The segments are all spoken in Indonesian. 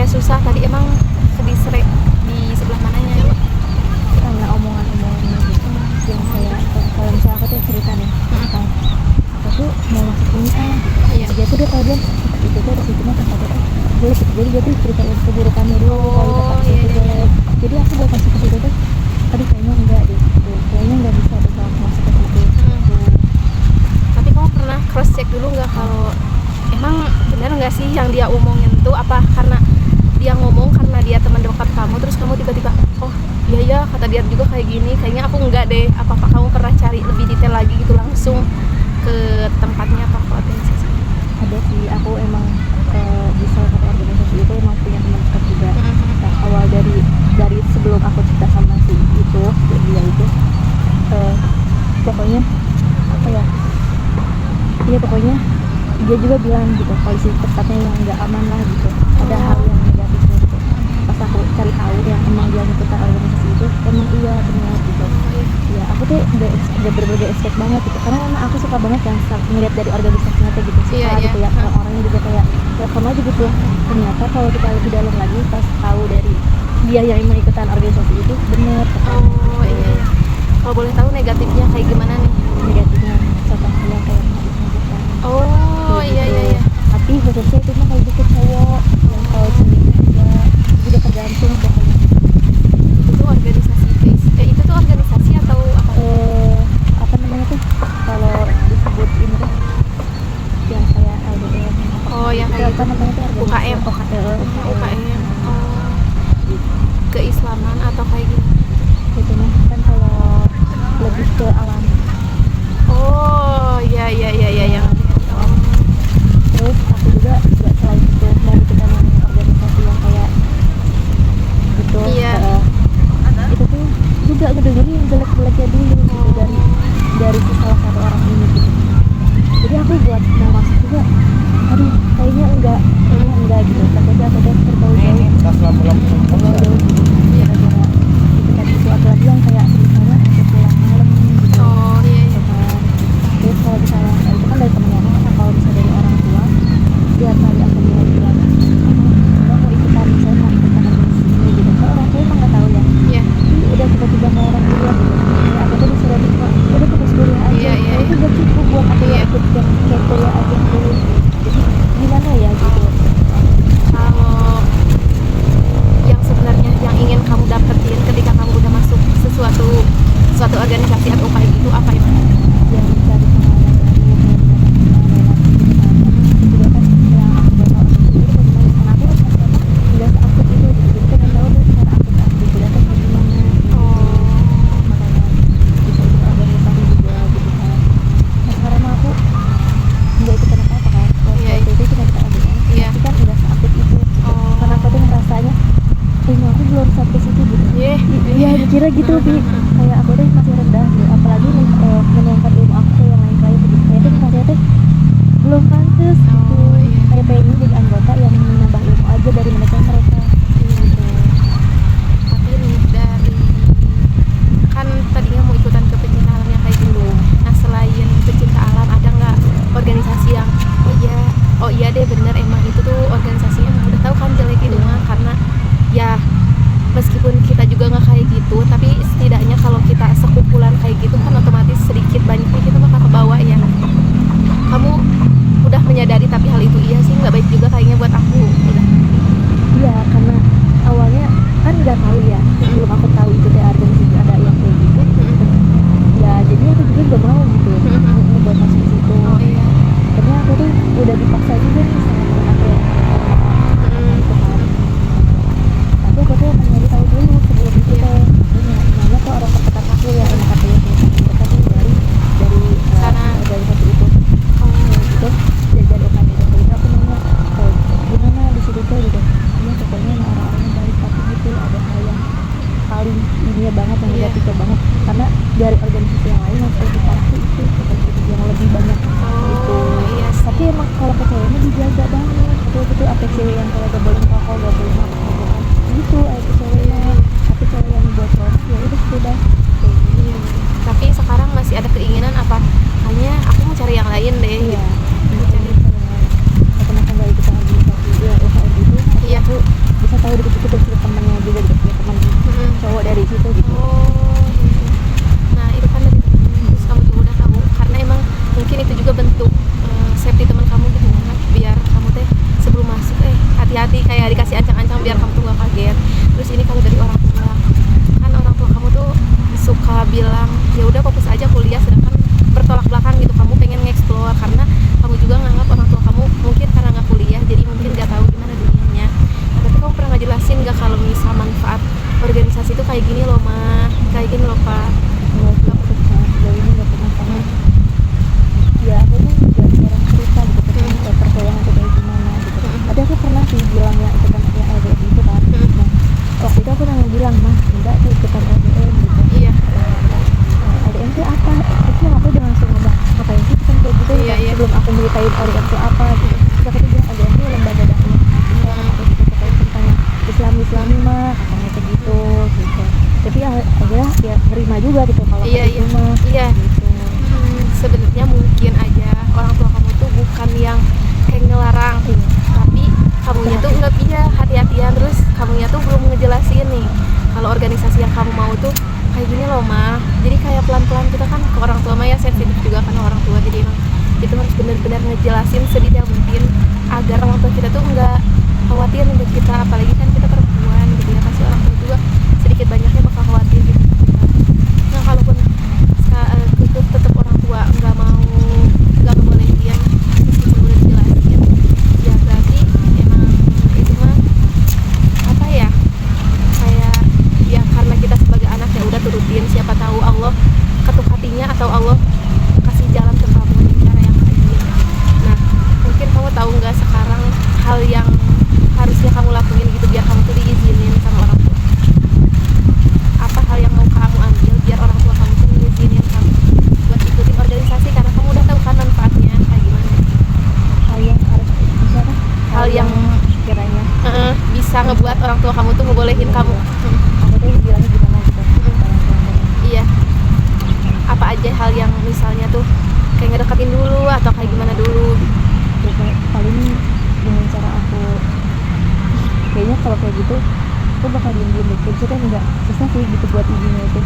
kayak susah tadi emang diserek di sebelah mananya ya? Karena omongan-omongan gitu yang kayak kalau misalnya aku tuh cerita nih tentang aku tuh mau masuk ini Iya. dia tuh udah tau dia tempat itu tuh di situ mah tempatnya tuh jelek gitu. Jadi dia tuh ceritain keburukannya dulu kalau di tempat itu jelek. Jadi aku mau masuk ke situ tuh aduh kayaknya enggak deh gitu. Kayaknya enggak bisa deh kalau aku masuk ke situ gitu. Tapi kamu pernah cross check dulu nggak kalau emang benar nggak sih yang dia omongin tuh apa karena dia ngomong karena dia teman dekat kamu terus kamu tiba-tiba oh iya ya kata dia juga kayak gini kayaknya aku enggak deh apakah kamu pernah cari lebih detail lagi gitu langsung ke tempatnya apa ke organisasi? Ada sih, aku emang di salah satu organisasi itu emang punya teman dekat juga. Nah, awal dari sebelum aku cerita sama si itu dia itu pokoknya apa ya, iya pokoknya dia juga bilang gitu kalau di tempatnya yang nggak aman lah gitu, ada hal yang negatifnya gitu. Pas aku cari tahu yang emang dia ngikutin organisasi itu emang iya benar gitu. Ya aku tuh udah bener-bener expect banget gitu karena emang aku suka banget yang ngeliat dari organisasinya kayak gitu suka gitu ya, orang-orangnya juga kayak ya sama aja gitu. Ternyata kalau kita lebih dalam lagi pas tahu dari dia yang emang ikutan organisasi itu bener Oh iya ya. Kalau boleh tahu negatifnya kayak gimana nih? negatifnya contohnya kayak mabuk-mabukan. Oh iya iya iya. Tapi khususnya itu mah kalau dikit cowok yang kalau ceweknya juga tergantung pokoknya. Itu organisasi itu tuh organisasi atau apa? Apa namanya tuh kalau disebut ini tuh yang kayak LDM Oh yang itu kayak apa namanya tuh UKM. UKM. Oh keislaman atau kayak gini? itu mah kan kalau lebih ke alam. Oh iya iya iya iya yang Terus aku juga selain itu mau ikutan yang organisasi yang kayak gitu. Iya. Itu tuh juga ngedengerin jelek-jeleknya dulu gitu dari si salah satu orang ini gitu. Jadi aku buat mau masuk juga aduh kayaknya enggak gitu. Takutnya aku tuh terbau-jauh jauh gitu. Gara-gara ikutan sesuatu lagi yang kayak misalnya aku pulang malam gitu. Oh iya iya. Terus kalau misalnya itu kan dari temennya orang, kalau misalnya dari orang tua dia kali aku mau bilang mau ikutan misalnya mau ikutan organisasi gitu kalau orang tua emang nggak tahu ya. Iya. Udah tiba-tiba mau orang kuliah gitu ya aku tuh disuruh cuma udah terus kuliah aja. Iya, iya, itu udah cukup buat aku ya ikut yang kayak kuliah aja dulu. Jadi gimana ya gitu. Kalau yang sebenarnya yang ingin kamu dapetin ketika kamu udah masuk suatu organisasi atau kayak gitu apa ya? Yang mencari pengalaman baru juga kan yang aku gak tahu itu bagaimana karena aku kan nggak seaktif itu gitu. Jadi kan nggak tahu tuh cara aktif kuliah tuh kayak gimana gitu. Makanya bisa ikut organisasi juga gitu kan. Nah sekarang mah aku nggak ikutan apa-apa kan. Waktu itu cuma kita ABM tapi kan nggak seaktif itu karena aku tuh ngerasanya ilmu aku belum sampai situ gitu. Iya mikirnya gitu Bi, kayak aku tuh masih rendah gitu. Apalagi menuangkan ilmu aku ke yang lain gitu. Kayak tuh ngerasanya tuh belum pantas gitu. Kayak pengen jadi anggota yang menambah ilmu aja dari mereka gitu. Tapi nih dari kan tadinya mau ikutan ke pecinta alam yang kayak gitu. Nah selain pecinta alam ada nggak organisasi yang oh iya deh bener emang itu tuh organisasinya emang udah tahu kan jelek itu mah karena ya meskipun kita juga nggak kayak gitu tapi setidaknya kalau kita sekumpulan kayak gitu kan otomatis sedikit banyaknya kita bakal kebawa ya. Kamu udah menyadari tapi hal itu iya sih nggak baik juga kayaknya buat aku udah. Iya karena awalnya kan nggak tahu ya sebelum aku tahu itu teh organisasi ada yang kayak gitu. Ya jadi aku juga nggak mau gitu buat masuk ke situ. Oh iya. Karena aku tuh udah dipaksa juga nih sama temen aku yang itu kan. Tapi aku tuh emang nyari tahu dulu sebelum itu teh. Nanya ke orang terdekat aku yang emang katanya punya teman dekat nih dari Sana. organisasi itu. Gitu. Dari organisasi itu aku nanya gimana di situ tuh gitu. Iya pokoknya orang-orangnya baik tapi gitu ada hal yang paling ininya banget yang negatifnya banget karena dari organisasi yang lain yang lebih parah tuh itu organisasi yang lebih banyak gitu. Iya Tapi emang kalau ke ceweknya dijaga banget betul-betul apa cewek yang kayak gak boleh ngerokok gak boleh mabuk-mabukan gitu itu ceweknya. Tapi cewek yang buat cowok ya udah sudah kayak gitu. Tapi sekarang masih ada keinginan apa kayaknya aku mau cari yang lain deh. Iya Mau cari aku kenapa gak ikut organisasi ya UKM gitu. Iya. Aku tahu dikit-dikit dari situ temennya juga gitu, punya teman cowok dari situ gitu. Oh, iya. Nah itu kan dari temen, terus kamu juga udah tahu karena emang mungkin itu juga bentuk safety teman kamu gitu kan, biar kamu teh sebelum masuk hati-hati, kayak dikasih ancang-ancang biar kamu tuh gak kaget. Terus ini kalau dari orang tua, kan orang tua kamu tuh suka bilang ya udah fokus aja kuliah, sedangkan bertolak belakang gitu, kamu pengen nge-explore karena kamu juga nganggap orang tua kamu mungkin karena nggak kuliah jadi mungkin nggak tahu gimana dunianya. Nah, tapi kamu pernah ngejelasin nggak kalau misal manfaat organisasi itu kayak gini loh mah, kayak gini loh pak? Nggak pernah, sejauh ini nggak pernah sama. Ya aku kan juga jarang cerita gitu tentang perkuliahan itu kayak gimana gitu. Tapi aku pernah sih bilang ya ikutan yang LDM itu kan. Nah, waktu itu aku nanya bilang, mah enggak tuh ikutan LDM gitu. Iya. LDM itu apa? Terus aku udah langsung ngomong ngapain sih kan kayak gitu. Iya, iya. Sebelum aku ceritain LDM itu apa gitu. Terus aku tuh bilang LDM itu lembaga dakwah. Aku ceritain tentang Islami mah katanya kayak gitu gitu. Tapi akhirnya ya nerima juga gitu kalau Iya, kayak iya. gitu mah. Iya. Gitu. Sebenarnya mungkin aja orang tua kamu tuh bukan yang kayak ngelarang, tapi kamunya tuh nggak bisa hati-hatian, terus kamunya tuh belum ngejelasin nih kalau organisasi yang kamu mau tuh kayak gini loh mah. Jadi kayak pelan-pelan kita kan ke orang tua mah ya sensitif juga kan orang tua, jadi emang itu harus benar-benar ngejelasin sedetail mungkin agar orang tua kita tuh nggak khawatir untuk kita, apalagi kan kita perempuan gitu ya, pasti orang tua juga sedikit banyaknya bakal khawatir gitu. Nah kalaupun itu tetap orang tua nggak ngebolehin meskipun udah dijelasin, ya berarti emang itu mah apa ya, kayak ya karena kita sebagai anak ya udah turutin, siapa tahu Allah ketuk hatinya atau Allah kasih jalan ke kamu dengan cara yang lain. Nah mungkin kamu tahu nggak sekarang hal yang harusnya kamu lakuin gitu biar kamu tuh diizinin sama orang tua? Apa hal yang mau kamu ambil biar orang tua kamu tuh ngizinin kamu buat ikutin organisasi, karena kamu udah tahu kan manfaatnya kayak gimana? Hal yang harus bisa kan? Hal yang kiranya bisa ngebuat orang tua kamu tuh ngebolehin kamu. aku tuh bilangnya gimana gitu. Iya. Apa aja hal yang misalnya tuh kayak ngedeketin dulu atau kayak gimana dulu? Terus paling dengan cara aku kayaknya kalau kayak gitu aku bakal diem-diem deh. Bisa kan enggak susah sih gitu buat izinnya itu.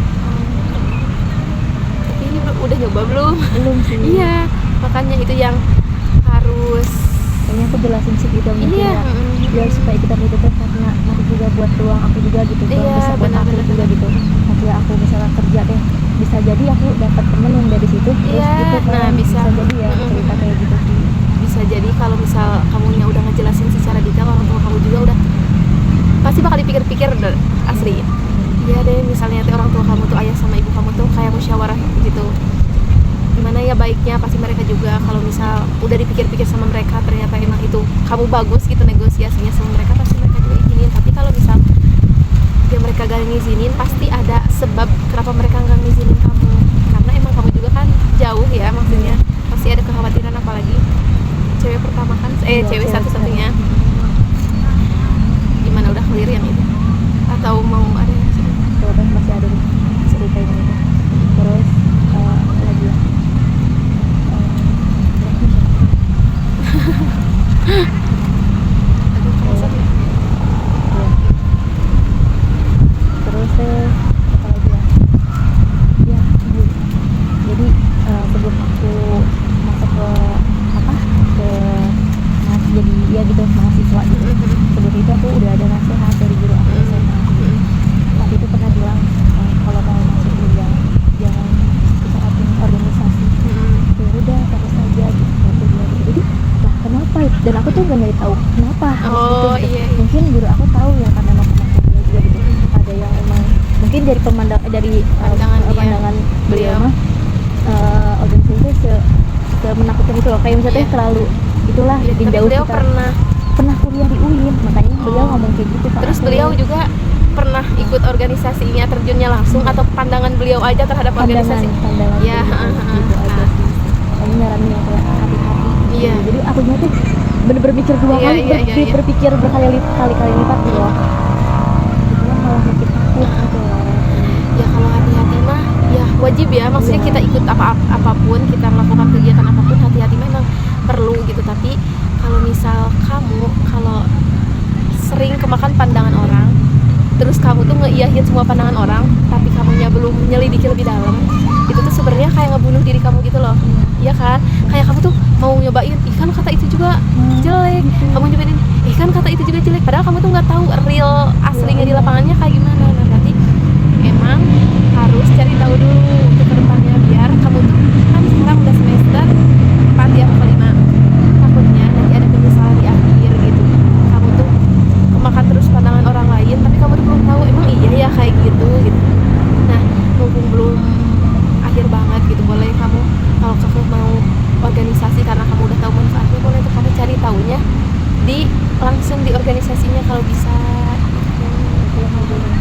Tapi ini udah nyoba belum? Belum sih. Iya, makanya itu yang harus Kayaknya aku jelasin sih gitu mungkin iya. ya. Biar supaya kita itu teh karena nanti juga buat peluang aku juga gitu. Iya, Bisa buat aku benar-benar. juga gitu. Nanti aku misalnya kerja deh, bisa jadi aku dapat temen yang dari situ. Terus Iya, gitu kan nah, bisa. jadi ya cerita kayak gitu sih. Bisa jadi kalau misal kamunya udah ngejelasin secara detail, orang tua kamu juga udah pasti bakal dipikir-pikir asli. Iya deh, misalnya orang tua kamu tuh, ayah sama ibu kamu tuh kayak musyawarah gitu, gimana ya baiknya, pasti mereka juga kalau misal udah dipikir-pikir sama mereka ternyata emang itu kamu bagus gitu negosiasinya sama mereka, pasti mereka juga izinin. Tapi kalau misal ya mereka gak ngizinin, pasti ada sebab kenapa mereka gak ngizinin kamu, karena emang kamu juga kan jauh ya, maksudnya pasti ada kekhawatiran, apalagi cewek pertama kan, Iya, cewek cewek satu-satunya. Gimana, udah clear yang itu atau mau ada yang cerita? Terus masih ada nih cerita ini gitu. Terus apa lagi ya? Aduh, kerasa ya? Ya. Terus apa lagi ya? Ya, Bu. Jadi sebelum aku masuk ke apa? Ke jadi ya gitu mahasiswa gitu. Sebelum itu aku udah ada nasihat dari guru aku SMA. Waktu itu pernah bilang kalau mau masuk kuliah jangan ikut organisasi. Ya udah terus aja gitu. Jadi lah kenapa? Dan aku tuh gak nyari tahu kenapa harus Oh, gitu. iya, iya. Mungkin guru aku tahu ya karena mau kuliah juga gitu. Ada yang emang mungkin dari pandangan beliau mah organisasi itu menakutkan itu loh, kayak misalnya Iya. terlalu itulah Ya, bikin tapi jauh beliau kita. pernah Kuliah di UIN, makanya beliau ngomong kayak gitu. terus beliau juga pernah ikut organisasinya, terjunnya langsung atau pandangan beliau aja terhadap organisasi? pandangan Ya, beliau, gitu aja sih. Makanya nyaranin yang kayak hati-hati. Iya. Jadi aku tuh bener-bener mikir dua Iya, kali, iya, iya. berpikir berkali-kali lipat gitu loh. Itu kan malah makin takut gitu loh. Ya kalau hati-hati mah ya wajib ya, maksudnya Iya. kita ikut apapun, kita melakukan kegiatan apapun, hati-hati memang perlu gitu. Tapi kalau misal kamu kalau sering kemakan pandangan orang, terus kamu tuh ngeiyahin semua pandangan orang tapi kamunya belum nyelidiki lebih dalam, itu tuh sebenarnya kayak ngebunuh diri kamu gitu loh. Iya kan, kayak kamu tuh mau nyobain, ih kan kata itu juga jelek, kamu nyobain ini, ih kan kata itu juga jelek, padahal kamu tuh nggak tahu real aslinya di lapangannya kayak gimana. Nah berarti emang harus cari tahu dulu untuk kedepannya, biar kamu tuh kan sekarang udah semester 4 ya, atau 5, takutnya nanti ada penyesalan di akhir gitu, kamu tuh kemakan terus pandangan orang lain tapi kamu tuh belum tahu emang iya ya kayak gitu. Nah mumpung belum akhir banget gitu, boleh kamu kalau kamu mau organisasi karena kamu udah tahu manfaatnya, boleh tuh kamu cari taunya langsung di organisasinya kalau bisa.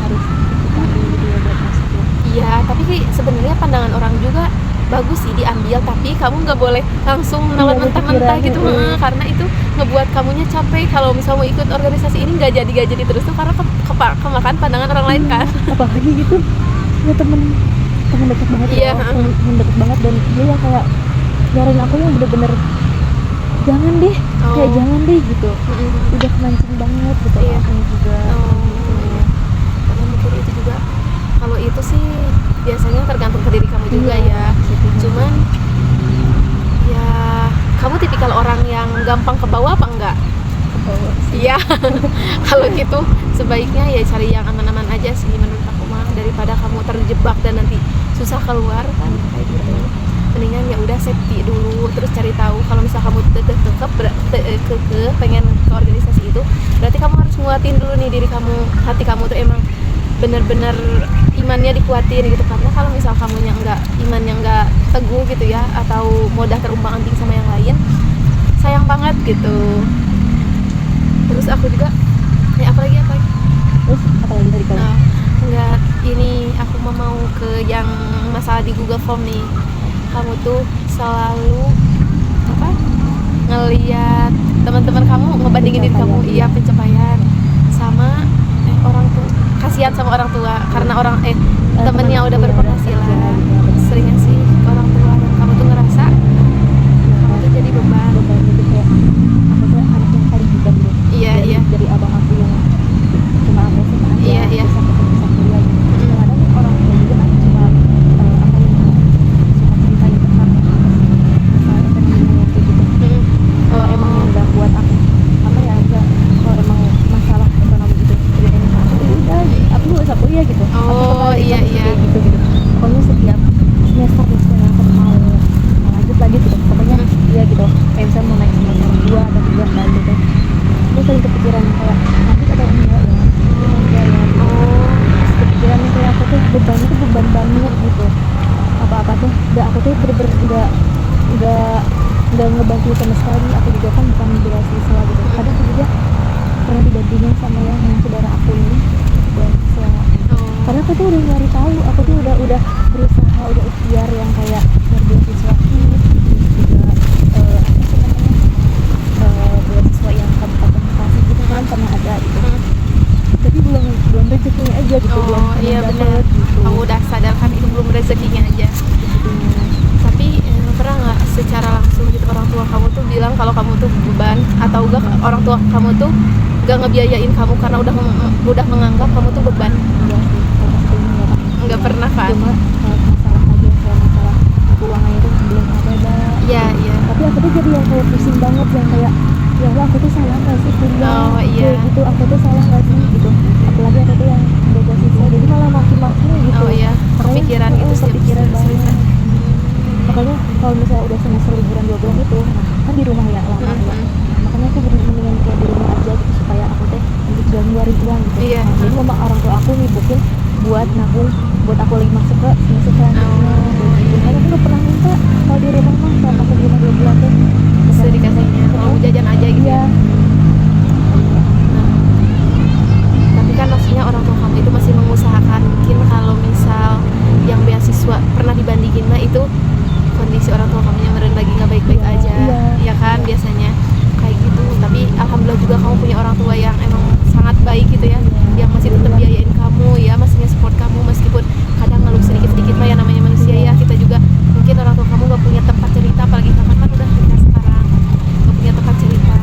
Harus diambil gitu ya buat masuk ya. Iya, tapi sebenarnya pandangan orang juga bagus sih diambil, tapi kamu nggak boleh langsung menelan mentah-mentah gitu, karena itu ngebuat kamunya capek. Kalau misalnya mau ikut organisasi ini nggak jadi terus tuh karena kemakan pandangan orang lain kan. Apalagi gitu ya, temen deket banget Iya, ya, temen deket banget, dan dia yang kayak nyaranin aku yang bener-bener jangan deh, kayak jangan deh gitu. Udah mancing banget gitu. Iya. Aku juga Karena mungkin itu juga, kalau itu sih biasanya tergantung ke diri kamu juga ya. Cuman ya kamu tipikal orang yang gampang ke bawah apa enggak? Iya. Kalau gitu sebaiknya ya cari yang aman-aman aja sih menurut aku mah, daripada kamu terjebak dan nanti susah keluar kan kayak gitu. Mendingan ya udah safety dulu, terus cari tahu. Kalau misal kamu pengen ke organisasi itu, berarti kamu harus nguatin dulu nih diri kamu, hati kamu tuh emang bener-bener imannya dikuatin gitu. Karena kalau misal kamunya imannya nggak teguh gitu ya, atau mudah terumbang-ambing sama yang lain, sayang banget gitu. Terus aku juga apa lagi terus apalagi dari kamu? enggak, ini aku mau ke yang masalah di Google Form nih. Kamu tuh selalu ngelihat teman-teman kamu ngebandingin diri kamu, iya, pencapaian sama orang tua, kasihan sama orang tua karena temennya udah berpenghasilan. Seringnya sih ke orang tua, dan kamu tuh ngerasa kamu tuh jadi beban gitu, kayak aku tuh anak yang paling beban gitu. Iya, dari abang aku yang cuma aku SMA aja, Iya. bisa kuliah gitu. Kadang orang tua juga kan cuma apa yang suka ceritain tentang masalah ekonominya kayak gitu. Kalau emang udah buat aku kalau emang masalah ekonomi itu ceritain ke aku, udah aku gak usah kuliah gitu. Iya. Gitu. Pokoknya setiap semester aku mau lanjut lagi gitu. Pokoknya iya gitu. Kayak misalnya mau naik semester 2 atau 3 kali gitu. Aku sering kepikiran kayak nanti ada enggak ya, gitu. Kepikiran kayak aku tuh bebannya tuh beban banget gitu. Apa-apa tuh aku tuh bener-bener nggak ngebantu sama sekali. Aku juga kan bukan beasiswa gitu. Kadang aku juga pernah dibandingin sama yang saudara aku ini beasiswa. Karena aku tuh udah nyari tahu, aku tuh udah berusaha, udah ikhtiar yang kayak nyari beasiswa juga beasiswa yang kabupaten Bekasi gitu kan pernah ada gitu. Tapi belum rezekinya aja gitu, belum iya benar. dapet gitu. Kamu udah sadarkan itu belum rezekinya aja. Tapi pernah nggak secara langsung gitu orang tua kamu tuh bilang kalau kamu tuh beban, atau enggak orang tua kamu tuh nggak ngebiayain kamu karena udah menganggap kamu tuh beban? Nggak pernah kan? Cuma masalah aja, kayak masalah keuangan itu belum ada. Iya. Tapi aku tuh jadi yang kayak pusing banget, yang kayak ya Allah, aku tuh salah nggak sih kuliah? Iya. Kayak gitu, aku tuh salah nggak sih gitu. Apalagi aku tuh yang beasiswa, jadi malah makin gitu. Iya, kepikiran gitu sih. Kepikiran banget. Makanya kalau misalnya udah semester liburan 2 bulan itu, kan di rumah ya lama ya. Makanya aku mendingan kayak di rumah aja gitu, supaya aku teh gak ngeluarin uang gitu. Iya. Jadi memang orang tua aku nyibukin buat nabung, buat aku lagi masuk ke semester selanjutnya. Makanya aku gak pernah minta kalau di rumah mah, kalau aku di rumah 2 bulan tuh Bisa dikasihnya, mau jajan aja gitu ya. Tapi kan maksudnya orang tua kamu itu masih mengusahakan. Mungkin kalau misal yang beasiswa pernah dibandingin mah itu kondisi orang tua kamu yang lagi nggak baik-baik aja, ya kan biasanya kayak gitu. Tapi alhamdulillah juga kamu punya orang tua yang emang sangat baik gitu ya, yang masih tetap biayain kamu ya, masih nge-support kamu meskipun kadang ngeluh sedikit-sedikit mah ya, namanya manusia ya. Kita juga mungkin orang tua kamu nggak punya tempat cerita, apalagi kakak kan udah nikah sekarang, nggak punya tempat cerita.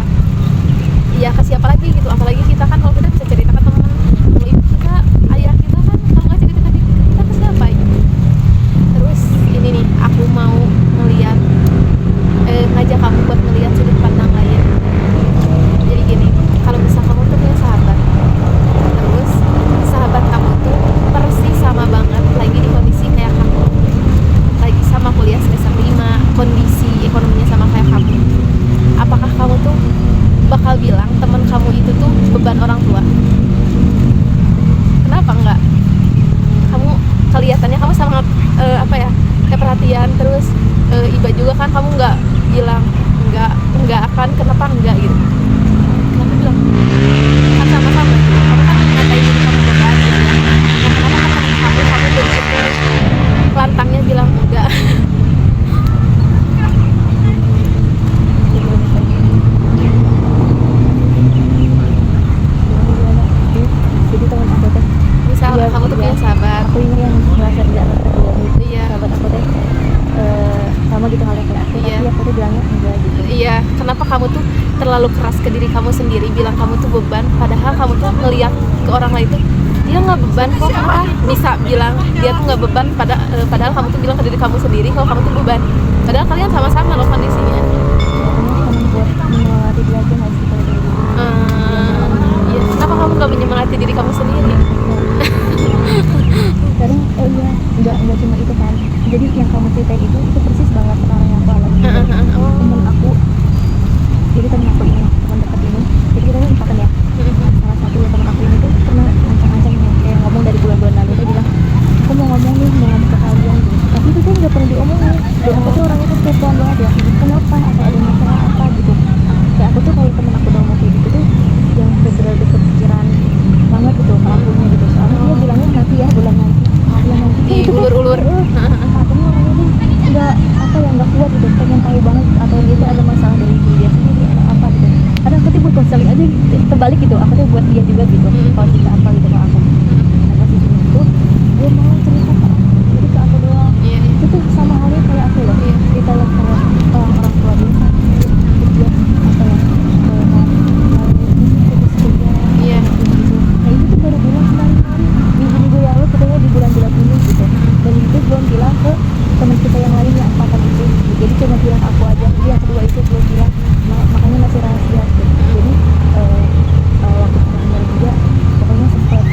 tiba-tiba juga kan kamu nggak bilang nggak akan, kenapa enggak gitu, kenapa bilang kan sama-sama gitu. Kamu kan ngatain diri kamu beban gitu ya, nah kenapa kan kamu begitu lantangnya bilang enggak. Jadi teman aku teh Misal Iya, kamu tuh iya. punya sahabat, aku ini yang merasa tidak terpilih. iya Sahabat aku teh sama gitu halnya kayak aku, Iya. tapi aku tuh bilangnya enggak gitu. iya, kenapa kamu tuh terlalu keras ke diri kamu sendiri bilang kamu tuh beban, padahal kamu tuh ngeliat ke orang lain tuh dia nggak beban kok, kenapa bisa bilang dia tuh nggak beban, padahal kamu tuh bilang ke diri kamu sendiri kalau kamu tuh beban, padahal kalian sama-sama loh kondisinya. Pokoknya teman buat menyemangati dia aja nggak sih kalau kayak gitu. Iya, kenapa kamu nggak menyemangati diri kamu sendiri? Kadang enggak cuma itu kan. Jadi yang kamu ceritain itu persis banget sekarang yang aku alami. Oh. Temen aku, jadi temen aku ini, teman dekat ini, jadi kita kan empat kan ya. Salah satu teman aku ini tuh pernah ngancang-ngancang nih, kayak ngomong dari bulan-bulan lalu, dia bilang aku mau ngomong nih, mau ngomong ke kalian gitu. Tapi itu tuh nggak pernah diomongin. Dan aku tuh orangnya tuh kepoan banget ya. Kenapa? Apa ada masalah apa gitu? Kayak aku tuh kalau temen aku udah ngomong kayak gitu tuh yang bener-bener deket pikiran banget gitu ke akunya gitu. Soalnya dia bilangnya nanti ya, bulan nanti. Bulan nanti. Kan itu kan, Diulur-ulur. Aku orangnya tuh nggak nggak kuat gitu, pengen tahu banget atau dia tuh ada masalah dari diri dia sendiri atau apa gitu. Kadang aku tuh buat konseling aja terbalik gitu, aku tuh buat dia juga gitu kalau cerita apa gitu ke aku. Nah pas di sini tuh dia mau cerita ke aku, jadi ke aku doang. Iya, Itu tuh sama halnya kayak aku loh, cerita yang kayak orang tua dia sakit, terus dia apa ya putus kuliah iya. gitu. Nah itu tuh baru bilang kemarin minggu yang lalu, katanya di bulan-bulan ini gitu. Dan itu belum bilang ke teman kita yang lain yang empatan itu. Jadi cuma bilang aku aja, jadi yang kedua itu belum bilang. Makanya masih rahasia gitu. Jadi waktu kemarin juga pokoknya sempat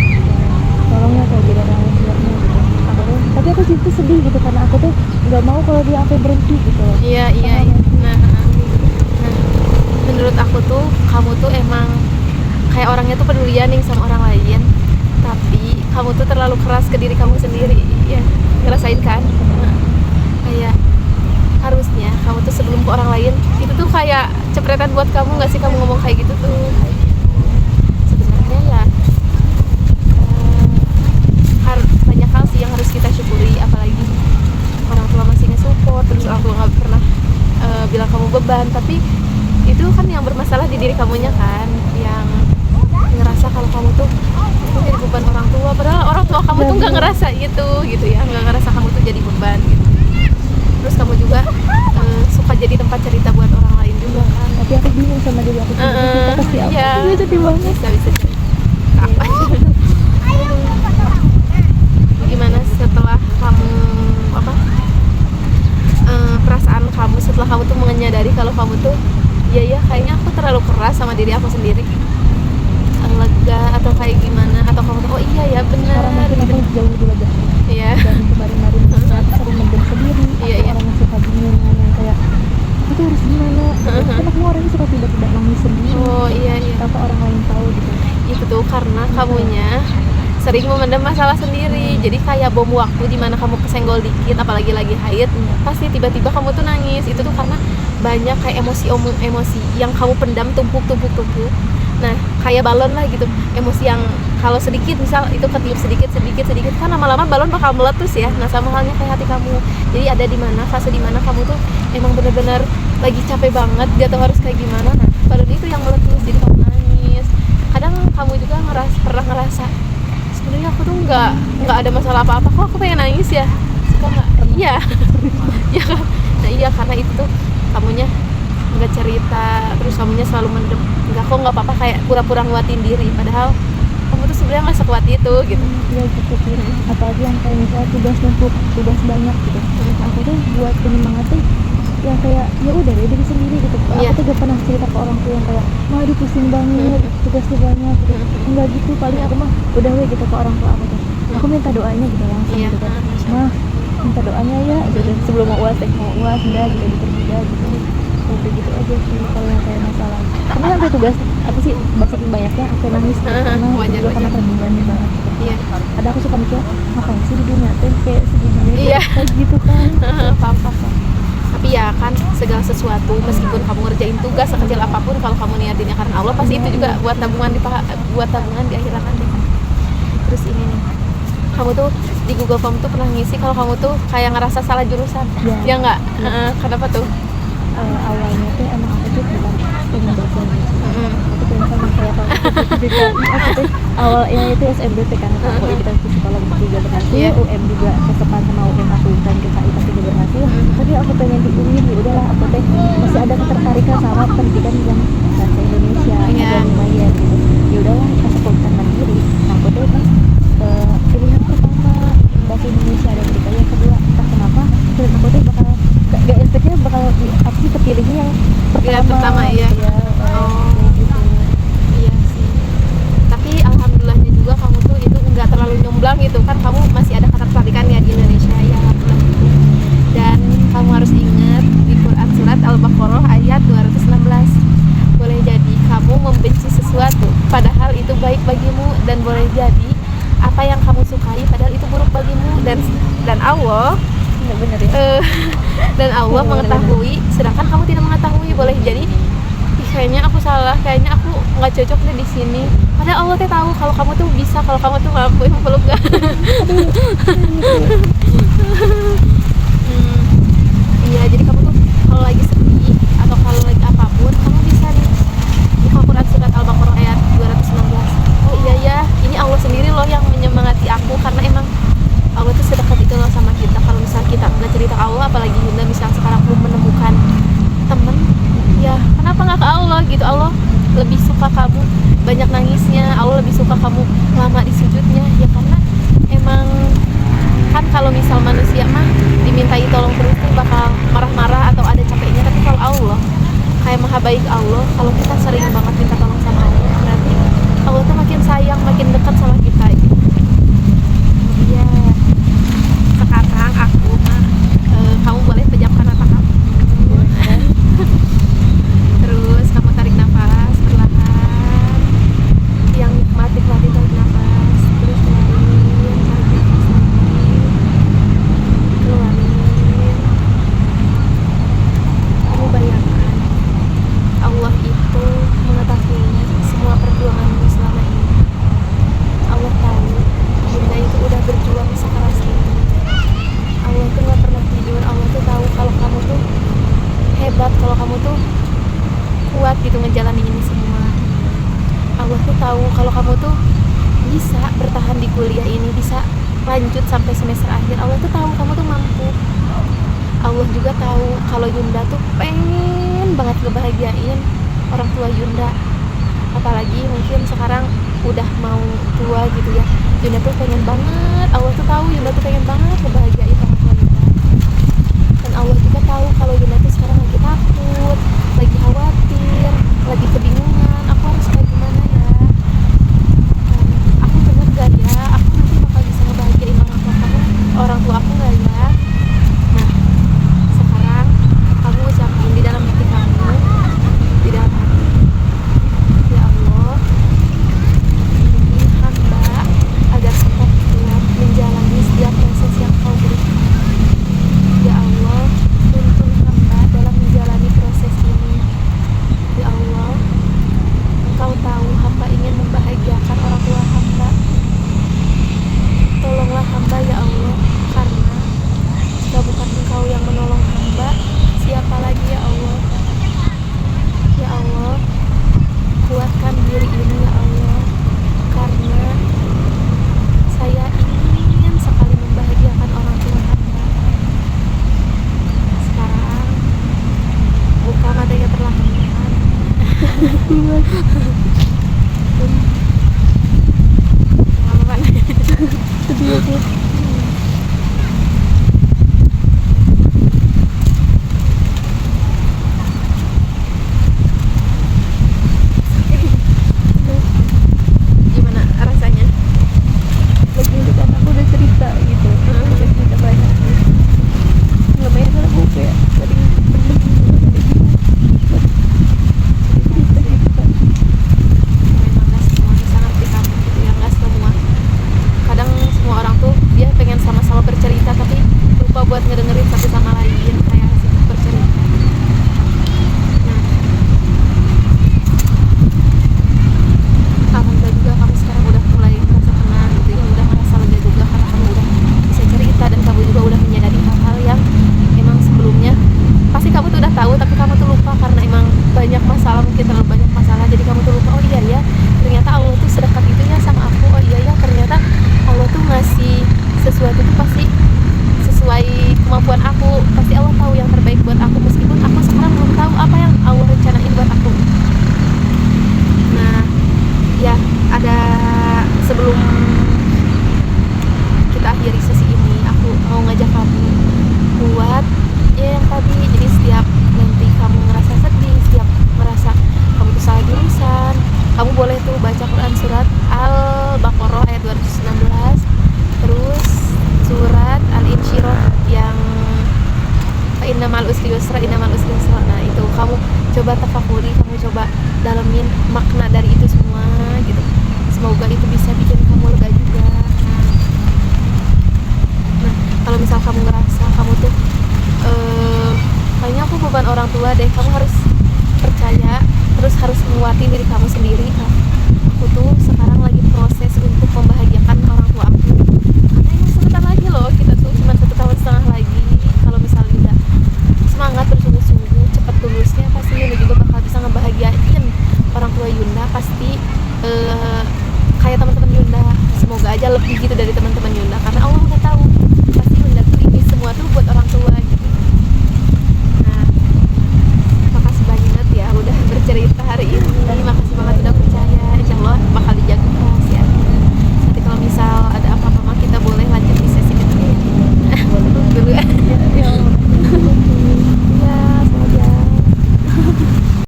tolong ya kalau jadi orang lihatnya gitu. Aku tuh, tapi aku situ sedih gitu karena aku tuh nggak mau kalau dia sampai berhenti gitu loh. Iya. Nah, menurut aku tuh kamu tuh emang kayak orangnya tuh pedulian nih sama orang lain, tapi kamu tuh terlalu keras ke diri kamu sendiri. Ya, ngerasain kan? Kayak harusnya kamu tuh sebelum ke orang lain itu tuh kayak cepretan buat kamu nggak sih kamu ngomong kayak gitu tuh. Sebenarnya ya banyak hal sih yang harus kita syukuri, apalagi orang tua masih nge-support, terus orang tua nggak pernah bilang kamu beban, tapi itu kan yang bermasalah di diri kamunya kan, yang ngerasa kalau kamu tuh jadi beban orang tua, padahal orang tua kamu tuh nggak ngerasa itu gitu ya, nggak ngerasa kamu tuh jadi beban gitu. Terus kamu juga suka jadi tempat cerita buat orang lain juga kan. Tapi aku bingung sama diri aku sendiri, kita pasti apa? Iya. Iya, sedih banget. Bisa apa? Gimana setelah kamu perasaan kamu setelah kamu tuh menyadari kalau kamu tuh iya kayaknya aku terlalu keras sama diri aku sendiri, lega atau kayak gimana, atau kamu tuh oh iya ya benar Sekarang mungkin gitu. aku jauh lebih lega. Iya. Dan kemarin-kemarin sering mendem sendiri. Iya. Orang yang suka bingung yang kayak aku tuh harus gimana. Kan aku orangnya suka tiba-tiba nangis sendiri. Oh iya. Tanpa orang lain tahu gitu. Itu tuh karena kamunya sering memendam masalah sendiri. Jadi kayak bom waktu di mana kamu kesenggol dikit, apalagi lagi haid, pasti tiba-tiba kamu tuh nangis. Itu tuh karena banyak kayak emosi yang kamu pendam tumpuk. Nah, kayak balon lah gitu. Emosi yang kalau sedikit misal itu ketiup sedikit kan lama-lama balon bakal meletus ya. Nah, sama halnya kayak hati kamu. Jadi ada di mana fase di mana kamu tuh emang bener-bener lagi capek banget, dia tuh harus kayak gimana. Nah, balon itu yang meletus jadi kamu nangis. Kadang kamu juga pernah ngerasa sebenarnya aku tuh nggak ada masalah apa-apa, kok aku pengen nangis ya, suka nggak? Iya. Ya kan? Nah iya, karena itu tuh kamunya nggak cerita, terus kamunya selalu mendem, nggak apa-apa, kayak pura-pura nguatin diri, padahal kamu tuh sebenarnya nggak sekuat itu gitu. Iya gitu sih. Apalagi yang kayak misalnya tugas banyak gitu. Aku tuh buat penyemangat tuh yang kayak ya udah deh diri sendiri gitu. Iya. Aku tuh gak pernah cerita ke orang tua yang kayak mah aduh pusing banget, tugasnya banyak gitu. Enggak gitu, paling aku mah udah weh gitu ke orang tua aku tuh. Aku minta doanya gitu langsung Iya. gitu kan. Mah minta doanya ya gitu. Sebelum mau uas udah gitu ditunda gitu. Udah gitu aja sih kalau yang kayak masalah. Karena sampai tugas apa sih basic banyaknya aku nangis karena Wajar. karena terbeban banget. Iya. Ada aku suka mikir ngapain sih di dunia tuh kayak segini Iya. kayak gitu kan. Paham. Tapi Tapi ya kan segala sesuatu meskipun kamu ngerjain tugas sekecil apapun, kalau kamu niatinnya karena Allah pasti itu juga buat tabungan di akhirat nanti. Terus ini nih, kamu tuh di Google Form tuh pernah ngisi kalau kamu tuh kayak ngerasa salah jurusan, ya nggak? Kenapa tuh? Awalnya tuh emang aku tuh bukan pengen baca aku tuh sama kayak aku tuh awalnya itu SNBP kan aku ikutan psikolog juga berhasil, UM juga kesepan sama UM aku dan KKI tapi juga berhasil. Tapi aku pengen di UIN, ya udahlah aku teh masih ada ketertarikan sama pendidikan yang bahasa Indonesia agak lumayan gitu. Ya udahlah pas aku mandiri, nah aku tuh pilihan pertama bahasa Indonesia dan ketika yang kedua entah kenapa dan aku tuh bakal gak efeknya bakal aku sih kepilihnya yang pertama iya. Gitu ya. Gitu. Iya sih. Tapi alhamdulillahnya juga kamu tuh itu nggak terlalu nyomblang gitu kan, kamu masih ada ketertarikan ya di Indonesia ya, alhamdulillah gitu. Dan kamu harus ingat di Quran surat Al-Baqarah ayat 216, boleh jadi kamu membenci sesuatu padahal itu baik bagimu, dan boleh jadi apa yang kamu sukai padahal itu buruk bagimu, dan Allah bener ya. Dan Allah mengetahui sedangkan kamu tidak mengetahui. Boleh jadi kayaknya aku salah, kayaknya aku nggak cocok deh di sini, padahal Allah teh tahu kalau kamu tuh bisa, kalau kamu tuh mampu. Yang peluk gak? Iya, jadi kamu tuh kalau lagi sedih atau kalau lagi apapun, kamu bisa nih buka Quran surat Al-Baqarah ayat 216. Oh iya ya, ini Allah sendiri loh yang menyemangati aku, karena emang Allah tuh sedekat itu loh sama kita. Kalau misalnya kita nggak cerita ke Allah, apalagi Yunda misalnya sekarang belum menemukan temen, ya kenapa nggak ke Allah gitu? Allah lebih suka kamu banyak nangisnya, Allah lebih suka kamu lama di sujudnya, ya karena emang kan kalau misal manusia mah dimintai tolong terus tuh bakal marah-marah atau ada capeknya. Tapi kalau Allah kayak maha baik Allah, kalau kita sering banget minta tolong sama Allah, berarti Allah tuh makin sayang, makin dekat sama kita gitu. Iya. Sekarang aku kamu boleh pejamkan mata kamu. Terus kamu tarik nafas perlahan, yang nikmati tarik nafas, terus keluarin, tarik nafas lagi, keluarin. Kamu bayangkan Allah itu mengetahui semua perjuanganmu selama ini. Allah tahu Bunda itu udah berjuang sekeras ini. Allah tuh gak pernah tidur. Allah tuh tahu kalau kamu tuh hebat, kalau kamu tuh kuat gitu ngejalani ini semua. Allah tuh tahu kalau kamu tuh bisa bertahan di kuliah ini, bisa lanjut sampai semester akhir. Allah tuh tahu kamu tuh mampu. Allah juga tahu kalau Yunda tuh pengen banget ngebahagiain orang tua Yunda, apalagi mungkin sekarang udah mau tua gitu ya. Yunda tuh pengen banget, Allah tuh tahu Yunda tuh pengen banget ngebahagiain orang tua Yunda. Dan Allah juga tahu kalau Yunda tuh sekarang lagi takut, lagi khawatir, lagi kebingungan, aku harus kayak gimana ya, aku bener gak ya, aku nanti bakal bisa ngebahagiain orang tua aku gak ya. Nah sekarang kamu ucapin di dalam hati kamu, di dalam hati, ya Allah, bimbing hamba agar tetap kuat menjalani setiap proses yang kau berikan. Ya Allah, tuntun hamba dalam menjalani proses ini. Ya Allah, Engkau tahu hamba lebih gitu dari teman-teman